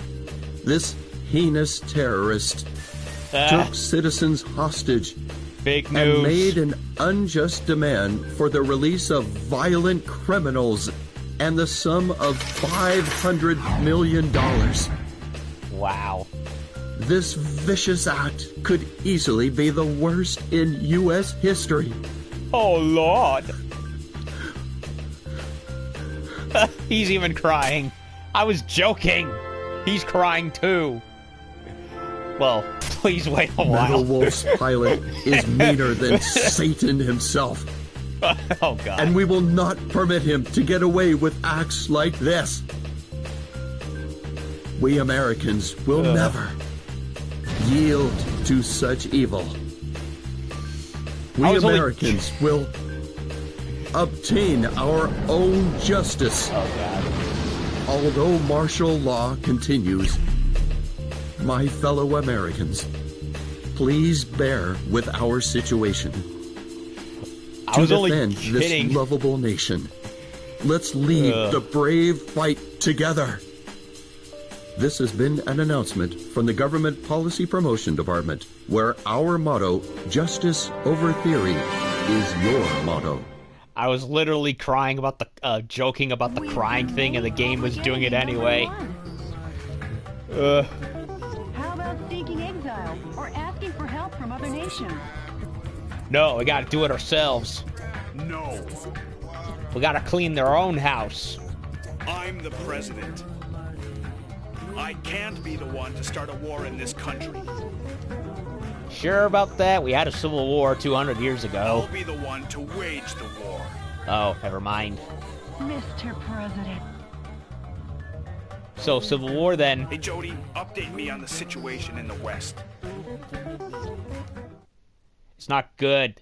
This heinous terrorist took citizens hostage Fake and news. made an unjust demand for the release of violent criminals and the sum of $500 million. Wow. This vicious act could easily be the worst in U.S. history. Oh, Lord. He's even crying. I was joking. He's crying too. Well, please wait a while. Metal Wolf's pilot is meaner than Satan himself. Oh, God. And we will not permit him to get away with acts like this. We Americans will never yield to such evil. We Americans will obtain our own justice. Oh, God. Although martial law continues, my fellow Americans, please bear with our situation. To defend this lovable nation, let's lead the brave fight together. This has been an announcement from the Government Policy Promotion Department, where our motto, justice over theory, is your motto. I was literally crying about the, joking about the crying thing, and the game was doing it anyway. How about seeking exile or asking for help from other nations? No, we gotta do it ourselves. No. We gotta clean their own house. I'm the president. I can't be the one to start a war in this country. Sure about that? We had a civil war 200 years ago. I'll be the one to wage the war. Oh, never mind. Mr. President. So, civil war then. Hey, Jody, update me on the situation in the West. It's not good.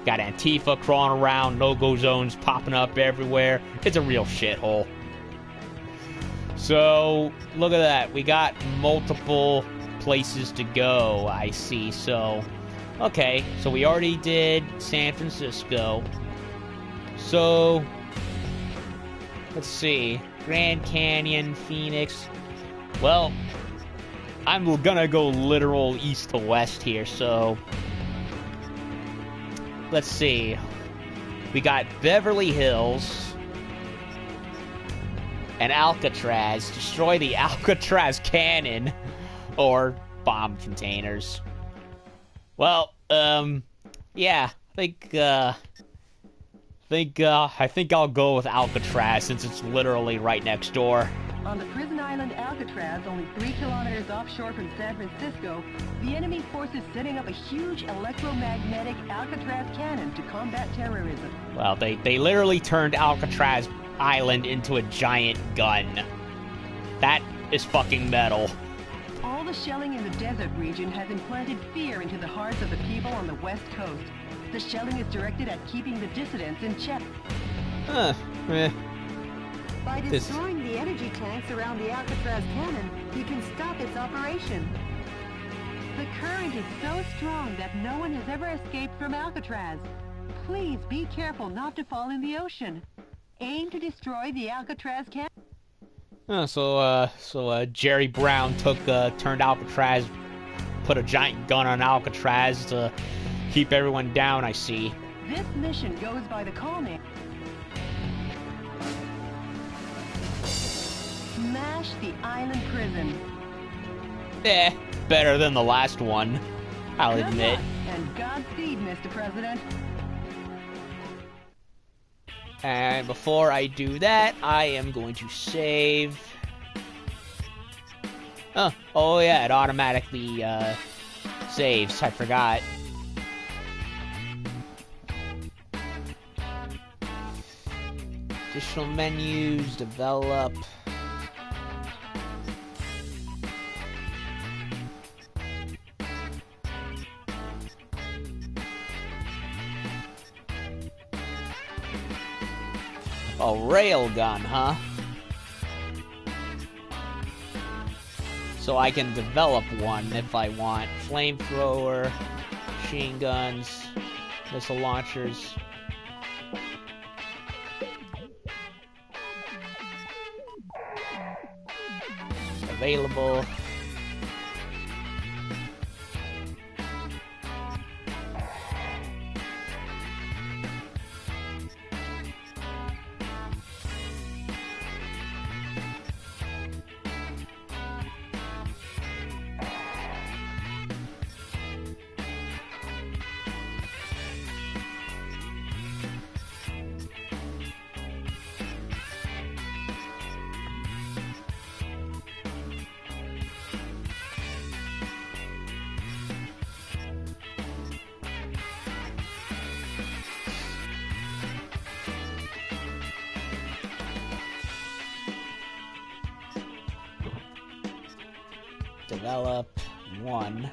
Got Antifa crawling around, no-go zones popping up everywhere. It's a real shithole. So, look at that. We got multiple places to go, I see. So, okay. So, we already did San Francisco. So, let's see. Grand Canyon, Phoenix. Well, I'm gonna go literal east to west here, so... Let's see. We got Beverly Hills and Alcatraz. Destroy the Alcatraz cannon or bomb containers. Well, yeah, I think I'll go with Alcatraz since it's literally right next door. On the prison island Alcatraz, only 3 kilometers offshore from San Francisco, the enemy force is setting up a huge electromagnetic Alcatraz cannon to combat terrorism. Well, they literally turned Alcatraz Island into a giant gun. That is fucking metal. All the shelling in the desert region has implanted fear into the hearts of the people on the west coast. The shelling is directed at keeping the dissidents in check. By destroying the energy tanks around the Alcatraz cannon, you can stop its operation. The current is so strong that no one has ever escaped from Alcatraz. Please be careful not to fall in the ocean. Aim to destroy the Alcatraz cannon. So Jerry Brown turned Alcatraz, put a giant gun on Alcatraz to keep everyone down, I see. This mission goes by the call name. Smash the island prison. Better than the last one, I'll Good admit. luck, and Godspeed, Mr. President. And before I do that, I am going to save. Oh yeah, it automatically saves. I forgot. Additional menus, develop. A railgun, huh? So I can develop one if I want. Flamethrower, machine guns, missile launchers. Available. Develop one.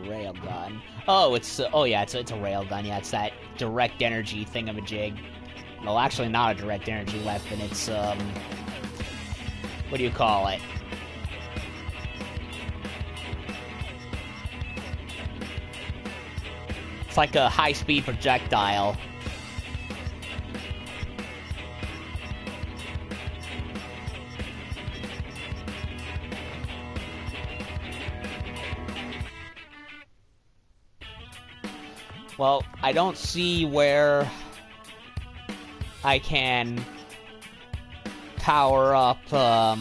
Railgun. Oh, it's oh yeah, it's a railgun. Yeah, it's that direct energy thingamajig. Well, actually, not a direct energy weapon. It's what do you call it? It's like a high-speed projectile. Well, I don't see where I can power up the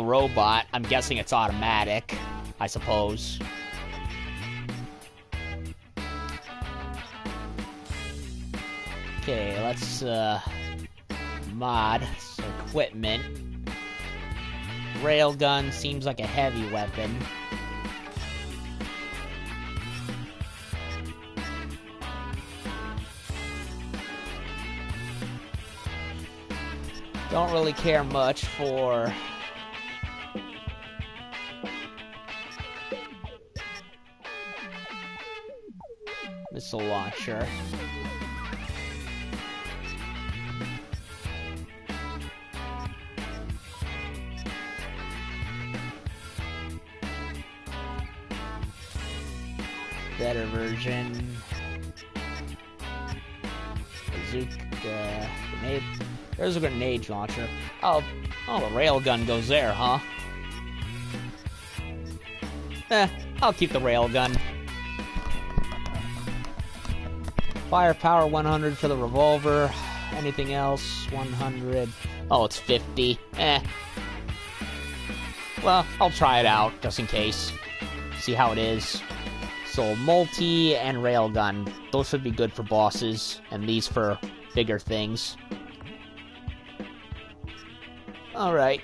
robot. I'm guessing it's automatic, I suppose. Okay, let's mod some equipment. Railgun seems like a heavy weapon. Don't really care much for missile launcher. Better version. Bazooka, grenade. There's a grenade launcher. Oh, the railgun goes there, huh? I'll keep the railgun. Firepower 100 for the revolver. Anything else? 100. Oh, it's 50. Well, I'll try it out just in case. See how it is. So, multi and railgun. Those should be good for bosses, and these for bigger things. Alright.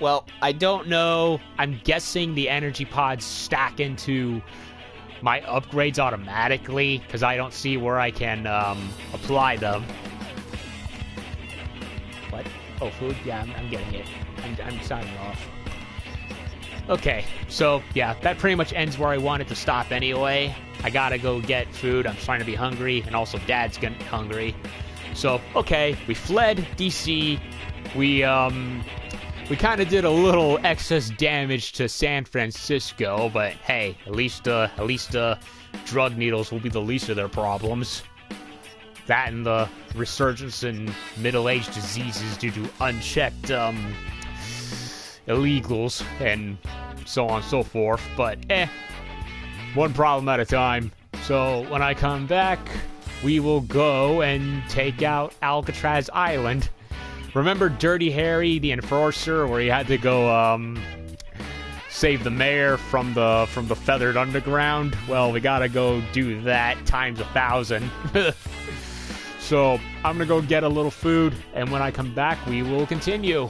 Well, I don't know. I'm guessing the energy pods stack into my upgrades automatically, because I don't see where I can apply them. What? Oh, food? Yeah, I'm getting it. I'm signing off. Okay, so, yeah, that pretty much ends where I wanted to stop anyway. I gotta go get food. I'm starting to be hungry, and also Dad's getting hungry. So, okay, we fled DC. We kind of did a little excess damage to San Francisco, but hey, at least drug needles will be the least of their problems. That and the resurgence in middle-aged diseases due to unchecked, illegals, and so on and so forth, but one problem at a time. So when I come back, we will go and take out Alcatraz Island. Remember Dirty Harry, the Enforcer, where he had to go save the mayor from the feathered underground? Well, we gotta go do that times 1,000. So I'm gonna go get a little food, and when I come back, we will continue.